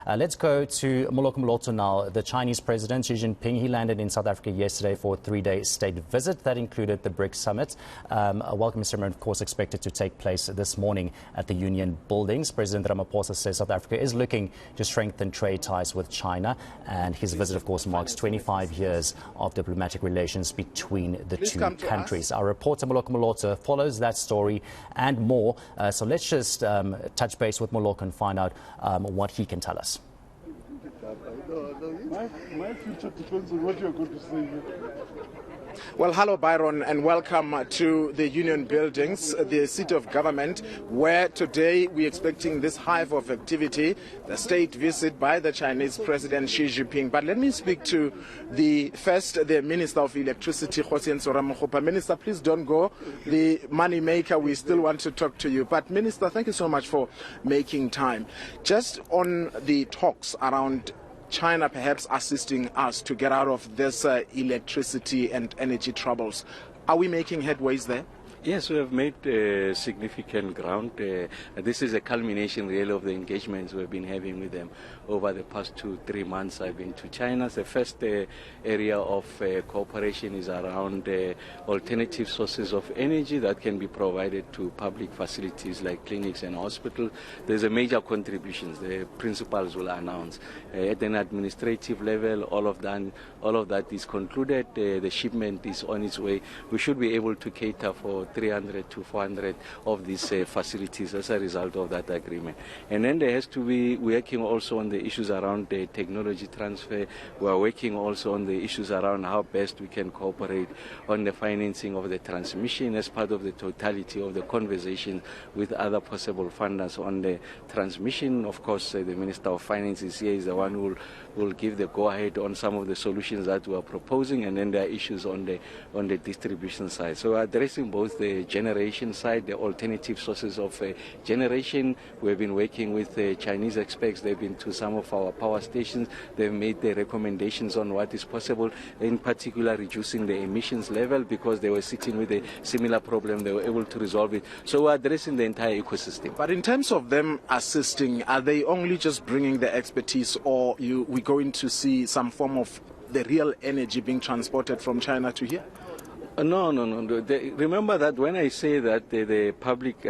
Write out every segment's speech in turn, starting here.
Let's go to Moloko Moloto now. The Chinese President Xi Jinping, he landed in South Africa yesterday for a 3-day state visit that included the BRICS Summit. A welcome ceremony, of course, expected to take place this morning at the Union Buildings. President Ramaphosa says South Africa is looking to strengthen trade ties with China, and his visit, of course, marks 25 years of diplomatic relations between the two countries. Our reporter Moloko Moloto follows that story and more. So let's just touch base with Moloko and find out what he can tell us. My future depends on what you're going to say. Well, hello, Byron, and welcome to the Union Buildings, the seat of government, where today we're expecting this hive of activity, the state visit by the Chinese President Xi Jinping. But let me speak to the Minister of Electricity, Minister, please don't go. The money maker, we still want to talk to you. But Minister, thank you so much for making time. Just on the talks around China perhaps assisting us to get out of this electricity and energy troubles. Are we making headways there? Yes, we have made significant ground. This is a culmination really of the engagements we've been having with them over the past 2-3 months. I've been to China. The first area of cooperation is around alternative sources of energy that can be provided to public facilities like clinics and hospitals. There's a major contributions the principals will announce. At an administrative level, all of that is concluded. The shipment is on its way. We should be able to cater for 300 to 400 of these facilities as a result of that agreement. And then there has to be working also on the issues around the technology transfer. We are working also on the issues around how best we can cooperate on the financing of the transmission as part of the totality of the conversation with other possible funders on the transmission. Of course, the Minister of Finance is here, is the one who will give the go-ahead on some of the solutions that we are proposing, and then there are issues on the distribution side. So addressing both the generation side, the alternative sources of generation. We've been working with Chinese experts. They've been to some of our power stations. They've made the recommendations on what is possible, in particular reducing the emissions level, because they were sitting with a similar problem. They were able to resolve it. So we're addressing the entire ecosystem. But in terms of them assisting, are they only just bringing the expertise, or we're going to see some form of the real energy being transported from China to here? No. Remember that when I say that the public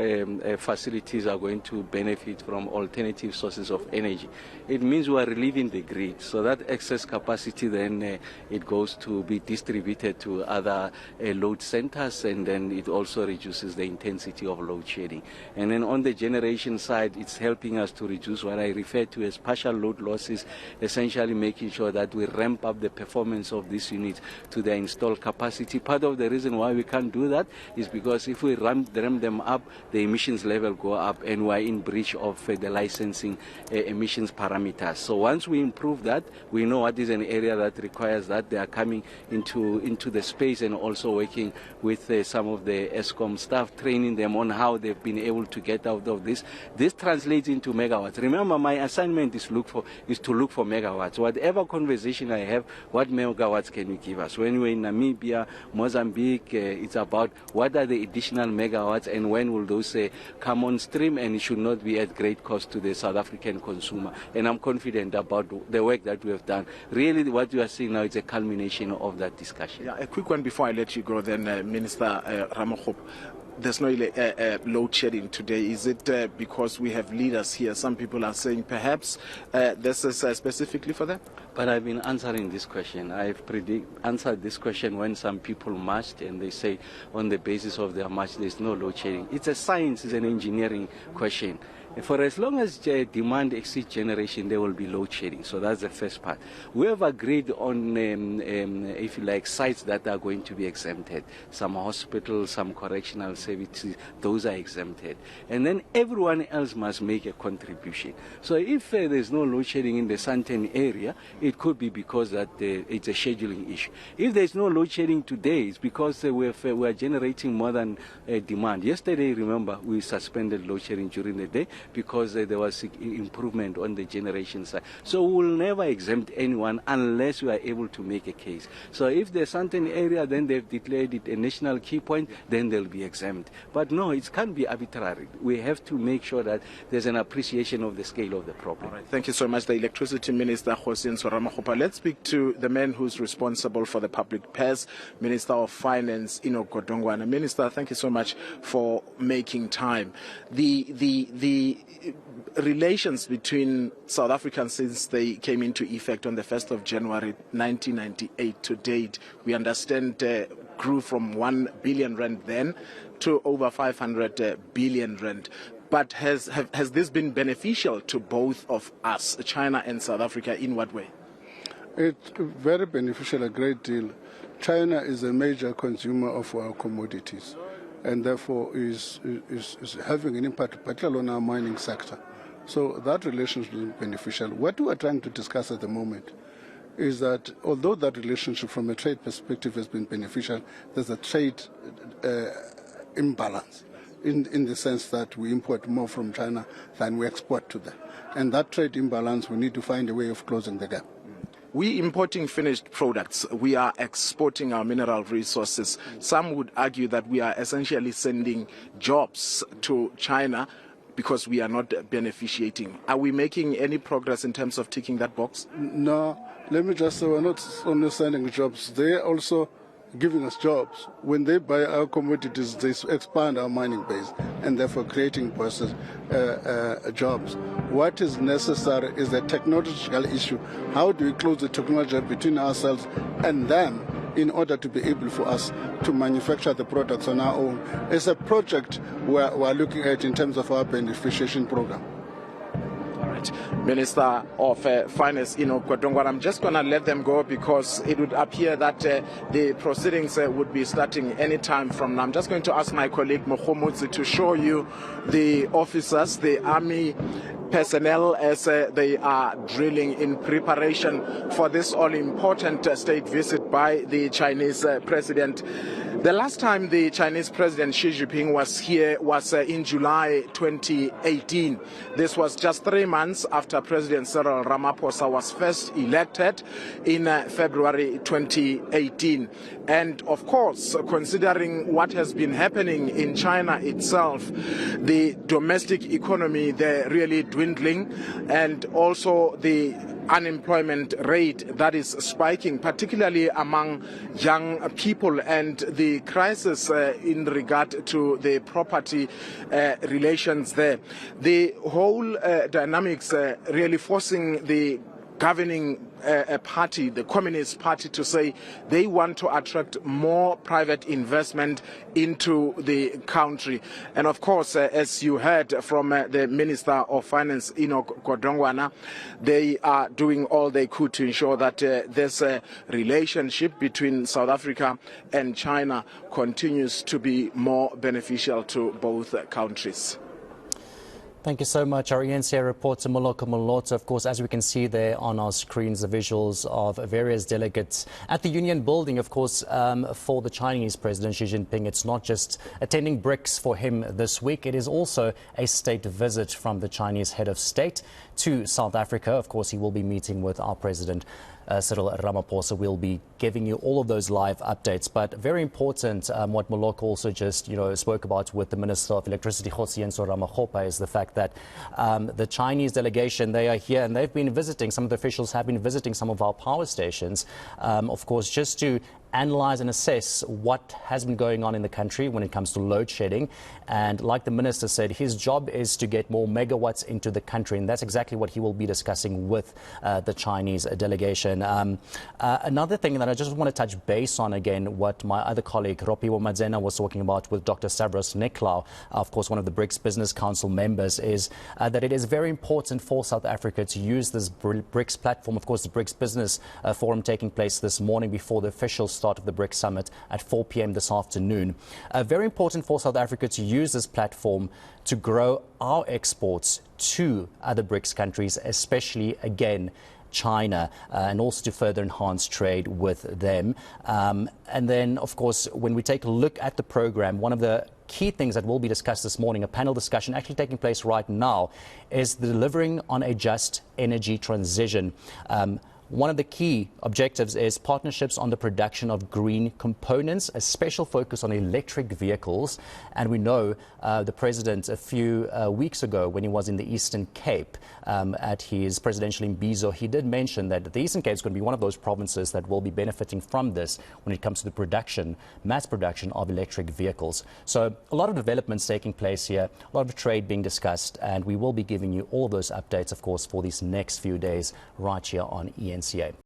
facilities are going to benefit from alternative sources of energy, it means we are relieving the grid. So that excess capacity then it goes to be distributed to other load centers, and then it also reduces the intensity of load shedding. And then on the generation side, it's helping us to reduce what I refer to as partial load losses, essentially making sure that we ramp up the performance of these units to their installed capacity. Part of the reason why we can't do that is because if we ramp them up, the emissions level go up, and we're in breach of the licensing emissions parameters. So once we improve that, we know what is an area that requires that. They are coming into the space and also working with some of the ESCOM staff, training them on how they've been able to get out of this. This translates into megawatts. Remember, my assignment is to look for megawatts. Whatever conversation I have, what megawatts can you give us? When we're in Namibia, Mozambique, it's about what are the additional megawatts and when will those come on stream, and it should not be at great cost to the South African consumer. And I'm confident about the work that we have done. Really, what you are seeing now is a culmination of that discussion. Yeah, a quick one before I let you go then, Minister Ramaphosa. There's no load shedding today. Is it because we have leaders here? Some people are saying perhaps this is specifically for them. But I've been answering this question. I've answered this question when some people marched and they say on the basis of their march there's no load shedding. It's a science, it's an engineering question. For as long as demand exceeds generation, there will be load shedding. So that's the first part. We have agreed on, if you like, sites that are going to be exempted. Some hospitals, some correctional services, those are exempted. And then everyone else must make a contribution. So if there's no load shedding in the Sandton area, it could be because that it's a scheduling issue. If there's no load shedding today, it's because we're generating more than demand. Yesterday, remember, we suspended load shedding during the day. because there was improvement on the generation side. So we will never exempt anyone unless we are able to make a case. So if there's certain area, then they've declared it a national key point, then they'll be exempt. But no, it can't be arbitrary. We have to make sure that there's an appreciation of the scale of the problem. All right. Thank you so much, the Electricity Minister, Ramagopa. Let's speak to the man who's responsible for the public purse, Minister of Finance, Godongwana. Minister, thank you so much for making time. The relations between South Africa since they came into effect on the 1st of January 1998 to date, we understand grew from 1 billion rand then to over 500 billion rand. But has this been beneficial to both of us, China and South Africa, in what way? It's very beneficial, a great deal. China is a major consumer of our commodities and therefore is having an impact, particularly on our mining sector. So that relationship is beneficial. What we are trying to discuss at the moment is that although that relationship from a trade perspective has been beneficial, there's a trade imbalance in the sense that we import more from China than we export to them. And that trade imbalance, we need to find a way of closing the gap. We importing finished products. We are exporting our mineral resources. Some would argue that we are essentially sending jobs to China because we are not beneficiating. Are we making any progress in terms of ticking that box? No, let me just say we're not only sending jobs, they're also giving us jobs. When they buy our commodities, they expand our mining base and therefore creating jobs. What is necessary is a technological issue. How do we close the technology between ourselves and them in order to be able for us to manufacture the products on our own? It's a project we're looking at in terms of our beneficiation program. Minister of Finance, Godongwana. I'm just going to let them go because it would appear that the proceedings would be starting any time from now. I'm just going to ask my colleague Mokhomotsi to show you the officers, the army personnel, as they are drilling in preparation for this all-important state visit by the Chinese president. The last time the Chinese President Xi Jinping was here was in July 2018. This was just 3 months after President Cyril Ramaphosa was first elected in February 2018. And of course, considering what has been happening in China itself, the domestic economy there really dwindling, and also the unemployment rate that is spiking, particularly among young people, and the crisis in regard to the property relations there. The whole dynamics really forcing the governing party, the Communist Party, to say they want to attract more private investment into the country. And of course, as you heard from the Minister of Finance, Godongwana, they are doing all they could to ensure that this relationship between South Africa and China continues to be more beneficial to both countries. Thank you so much. Our eNCA reporter Moloko Moloto. Of course, as we can see there on our screens, the visuals of various delegates at the Union Building. Of course, for the Chinese President Xi Jinping, it's not just attending BRICS for him this week. It is also a state visit from the Chinese head of state to South Africa. Of course, he will be meeting with our President Cyril Ramaphosa. We'll be giving you all of those live updates. But very important, what Moloko also just spoke about with the Minister of Electricity, Ramagopa, is the fact that the Chinese delegation, they are here and they've been visiting, some of the officials have been visiting some of our power stations, of course, just to analyze and assess what has been going on in the country when it comes to load shedding. And like the minister said, his job is to get more megawatts into the country, and that's exactly what he will be discussing with the Chinese delegation. Another thing that I just want to touch base on again, what my other colleague Ropiwo Madzena was talking about with Dr. Stavros Niklau, of course one of the BRICS Business Council members, is that it is very important for South Africa to use this BRICS platform. Of course, the BRICS Business Forum taking place this morning before the official start of the BRICS Summit at 4 p.m. this afternoon. Very important for South Africa to use this platform to grow our exports to other BRICS countries, especially, again, China, and also to further enhance trade with them. And then, of course, when we take a look at the program, one of the key things that will be discussed this morning, a panel discussion actually taking place right now, is delivering on a just energy transition. One of the key objectives is partnerships on the production of green components, a special focus on electric vehicles. And we know the president a few weeks ago, when he was in the Eastern Cape at his presidential imbizo, he did mention that the Eastern Cape is going to be one of those provinces that will be benefiting from this when it comes to the production, mass production of electric vehicles. So a lot of developments taking place here, a lot of trade being discussed, and we will be giving you all of those updates, of course, for these next few days right here on eNCA.